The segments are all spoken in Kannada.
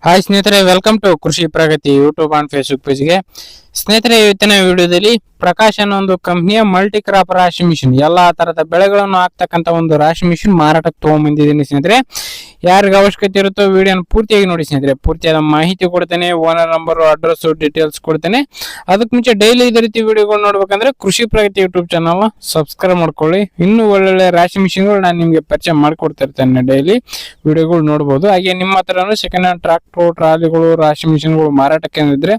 ಹಾಯ್ ಸ್ನೇಹಿತರೆ, ವೆಲ್ಕಮ್ ಟು ಕೃಷಿ ಪ್ರಗತಿ ಯೂಟ್ಯೂಬ್ ಅಂಡ್ ಫೇಸ್ಬುಕ್ ಪೇಜ್ಗೆ. ಸ್ನೇಹಿತರೆ, ಇವತ್ತಿನ ವಿಡಿಯೋದಲ್ಲಿ ಪ್ರಕಾಶ್ ಅನ್ನೋ ಒಂದು ಕಂಪ್ನಿಯ ಮಲ್ಟಿ ಕ್ರಾಪ್ ರಾಶಿ ಮಿಷಿನ್, ಎಲ್ಲಾ ತರದ ಬೆಳೆಗಳನ್ನು ಹಾಕ್ತಕ್ಕಂತ ಒಂದು ರಾಶಿ ಮಿಷಿನ್ ಮಾರಾಟಕ್ಕೆ ತಗೊಂಡ್ಬಂದಿದ್ದೀನಿ ಸ್ನೇಹಿತರೆ. ಯಾರಿಗೆ ಅವಶ್ಯಕತೆ ಇರುತ್ತೋ ವಿಡಿಯೋನ ಪೂರ್ತಿಯಾಗಿ ನೋಡಿ ಸ್ನೇಹಿತರೆ. ಪೂರ್ತಿಯಾದ ಮಾಹಿತಿ ಕೊಡ್ತೇನೆ, ಓನರ್ ನಂಬರ್, ಅಡ್ರೆಸ್, ಡೀಟೇಲ್ಸ್ ಕೊಡ್ತೇನೆ. ಅದಕ್ಕೆ ಮುಂಚೆ ಡೈಲಿ ಇದೇ ರೀತಿ ವಿಡಿಯೋಗಳು ನೋಡ್ಬೇಕಂದ್ರೆ ಕೃಷಿ ಪ್ರಗತಿ ಯೂಟ್ಯೂಬ್ ಚಾನಲ್ ಸಬ್ಸ್ಕ್ರೈಬ್ ಮಾಡ್ಕೊಳ್ಳಿ. ಇನ್ನೂ ಒಳ್ಳೊಳ್ಳೆ ರಾಶಿ ಮಿಷಿನ್ಗಳು ನಾನು ನಿಮಗೆ ಪರಿಚಯ ಮಾಡ್ಕೊಡ್ತಾ ಇರ್ತೇನೆ. ಡೈಲಿ ವಿಡಿಯೋಗಳು ನೋಡಬಹುದು. ಹಾಗೆ ನಿಮ್ಮ ಹತ್ರನೂ ಸೆಕೆಂಡ್ ಹ್ಯಾಂಡ್ ಟ್ರಾಕ್ಟರ್, ಟ್ರಾಲಿಗಳು, ರಾಶಿ ಮಿಷಿನ್ಗಳು ಮಾರಾಟಕ್ಕೆ ಇದ್ರೆ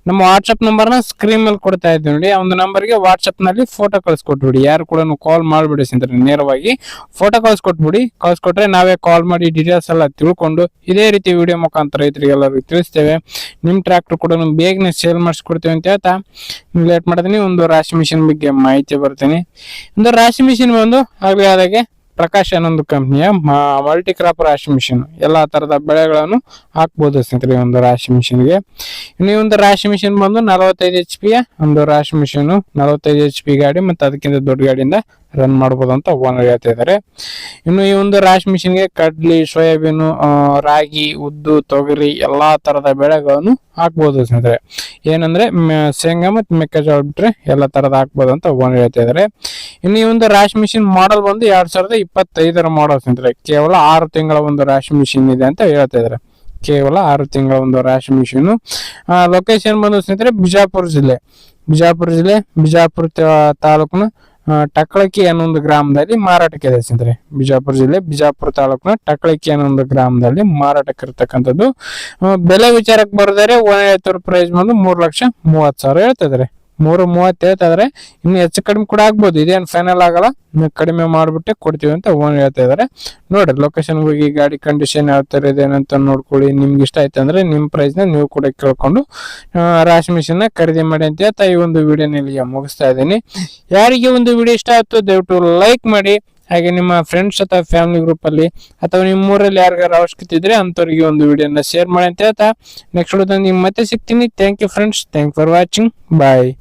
ನಮ್ಮ ವಾಟ್ಸ್ಆಪ್ ನಂಬರ್ನ ಸ್ಕ್ರೀನ್ ಮೇಲೆ ಕೊಡ್ತಾ ಇದ್ದೀವಿ ನೋಡಿ. ಆ ಒಂದು ನಂಬರ್ಗೆ ವಾಟ್ಸ್ಆಪ್ ನಲ್ಲಿ ಫೋಟೋ ಕಳ್ಸಿಕೊಟ್ಬಿಡಿ. ಯಾರು ಕೂಡ ಕಾಲ್ ಮಾಡ್ಬಿಡಿ ಸ್ನೇಹಿತರೆ, ನೇರವಾಗಿ ಫೋಟೋ ಕಳ್ಸಿಕೊಟ್ರೆ ನಾವೇ ಕಾಲ್ ಮಾಡಿ ಡೀಟೇಲ್ಸ್ ಎಲ್ಲ ತಿಳ್ಕೊಂಡು ಇದೇ ರೀತಿ ವಿಡಿಯೋ ಮುಖಾಂತರ ರೈತರಿಗೆಲ್ಲರಿಗೂ ತಿಳಿಸ್ತೇವೆ. ನಿಮ್ ಟ್ರಾಕ್ಟರ್ ಕೂಡ ಬೇಗನೆ ಸೇಲ್ ಮಾಡಿಸ್ಕೊಡ್ತೇವೆ ಅಂತ ಹೇಳ್ತಾ ಲೇಟ್ ಮಾಡ್ತೀನಿ. ಒಂದು ರಾಶಿ ಮಿಷಿನ್ ಬಗ್ಗೆ ಮಾಹಿತಿ ಬರ್ತೀನಿ. ಒಂದು ರಾಶಿ ಮಿಷಿನ್ ಬಂದು ಆಗಲೇ ಆದಾಗೆ ಪ್ರಕಾಶ್ ಅನ್ನೊಂದು ಕಂಪ್ನಿಯ ಮಲ್ಟಿ ಕ್ರಾಪ್ ರಾಶಿ ಮಿಷಿನ್, ಎಲ್ಲಾ ತರದ ಬೆಳೆಗಳನ್ನು ಹಾಕ್ಬಹುದು ಸ್ನೇಹಿತರೆ ಒಂದು ರಾಶಿ ಮಿಷಿನ್ಗೆ. ಇನ್ನು ಈ ಒಂದು ರಾಶಿ ಮಿಷಿನ್ ಬಂದು 45 HP ಒಂದು ರಾಶಿ ಮಿಷಿನ್, 45 HP ಗಾಡಿ ಮತ್ತೆ ಅದಕ್ಕಿಂತ ದೊಡ್ಡ ಗಾಡಿಯಿಂದ ರನ್ ಮಾಡಬಹುದು ಅಂತ ಓನರ್ ಹೇಳ್ತಾ ಇದ್ದಾರೆ. ಇನ್ನು ಈ ಒಂದು ರಾಶಿ ಮಿಷಿನ್ಗೆ ಕಡ್ಲಿ, ಸೋಯಾಬೀನು, ರಾಗಿ, ಉದ್ದು, ತೊಗರಿ ಎಲ್ಲಾ ತರದ ಬೆಳೆಗಳನ್ನು ಹಾಕ್ಬಹುದು ಸ್ನೇಹಿತರೆ. ಏನಂದ್ರೆ ಶೇಂಗಾ ಮತ್ತೆ ಮೆಕ್ಕೆಜೋಳ ಬಿಟ್ರೆ ಎಲ್ಲಾ ತರದ ಹಾಕ್ಬಹುದು ಅಂತ ಓನರ್ ಹೇಳ್ತಾ ಇದ್ದಾರೆ. ಇನ್ನು ಈ ಒಂದು ರಾಶಿ ಮಿಷಿನ್ ಮಾಡೆಲ್ ಬಂದು 2025 ಮಾಡೆಲ್ ಸ್ನೇಹಿತರೆ. ಕೇವಲ 6 ತಿಂಗಳ ಒಂದು ರಾಶಿ ಮಿಷಿನ್ ಇದೆ ಅಂತ ಹೇಳ್ತಾ ಇದ್ದಾರೆ. ಕೇವಲ 6 ತಿಂಗಳ ಒಂದು ರಾಶಿ ಮಿಷಿನ್. ಲೊಕೇಶನ್ ಬಂದು ಸ್ನೇಹಿತರೆ ಬಿಜಾಪುರ ಜಿಲ್ಲೆ ಬಿಜಾಪುರ ತಾಲೂಕಿನ ಟಕ್ಕಳಕ್ಕಿ ಅನ್ನೋ ಒಂದು ಗ್ರಾಮದಲ್ಲಿ ಮಾರಾಟಕ್ಕೆ ಇದೆ ಸ್ನೇಹಿತರೆ. ಬಿಜಾಪುರ ಜಿಲ್ಲೆ ಬಿಜಾಪುರ ತಾಲೂಕಿನ ಟಕ್ಕಳಕ್ಕಿ ಅನ್ನೋ ಒಂದು ಗ್ರಾಮದಲ್ಲಿ ಮಾರಾಟಕ್ಕೆ ಇರತಕ್ಕಂಥದ್ದು. ಬೆಲೆ ವಿಚಾರಕ್ಕೆ ಬರೆದರೆ ಪ್ರೈಸ್ ಬಂದು 3,30,000 ಹೇಳ್ತಾ ಇದಾರೆ. 3,30 ಹೇಳ್ತಾ ಇದಾರೆ. ಇನ್ನು ಹೆಚ್ಚು ಕಡಿಮೆ ಕೂಡ ಆಗ್ಬೋದು, ಇದೇನು ಫೈನಲ್ ಆಗಲ್ಲ, ಕಡಿಮೆ ಮಾಡ್ಬಿಟ್ಟೆ ಕೊಡ್ತೀವಿ ಅಂತ ಓನರ್ ಹೇಳ್ತಾ ಇದಾರೆ. ನೋಡ್ರಿ, ಲೊಕೇಶನ್ ಹೋಗಿ ಗಾಡಿ ಕಂಡೀಷನ್ ಯಾವ ತರ ಇದೆ ಏನಂತ ನೋಡ್ಕೊಳ್ಳಿ. ನಿಮ್ಗೆ ಇಷ್ಟ ಆಯ್ತು ಅಂದ್ರೆ ನಿಮ್ ಪ್ರೈಸ್ ನ ನೀವು ಕೂಡ ಕೇಳ್ಕೊಂಡು ರಾಶಿ ಮಿಷಿನ್ ನ ಖರೀದಿ ಮಾಡಿ ಅಂತ ಹೇಳ್ತಾ ಈ ಒಂದು ವಿಡಿಯೋನಲ್ಲಿ ಮುಗಿಸ್ತಾ ಇದ್ದೀನಿ. ಯಾರಿಗೆ ಒಂದು ವಿಡಿಯೋ ಇಷ್ಟ ಆಯ್ತು ದಯವಿಟ್ಟು ಲೈಕ್ ಮಾಡಿ. ಹಾಗೆ ನಿಮ್ಮ ಫ್ರೆಂಡ್ಸ್ ಅಥವಾ ಫ್ಯಾಮಿಲಿ ಗ್ರೂಪ್ ಅಲ್ಲಿ ಅಥವಾ ನಿಮ್ಮ ಊರಲ್ಲಿ ಯಾರಿಗಾರ ಅವಶ್ಯಕತೆ ಇದ್ರೆ ಅಂತವ್ರಿಗೆ ಒಂದು ವಿಡಿಯೋನ ಶೇರ್ ಮಾಡಿ ಅಂತ ಹೇಳ್ತಾ ನೆಕ್ಸ್ಟ್ ವಿಡಿಯೋದಲ್ಲಿ ಮತ್ತೆ ಸಿಗ್ತೀನಿ. Thank you friends, thank for watching, bye.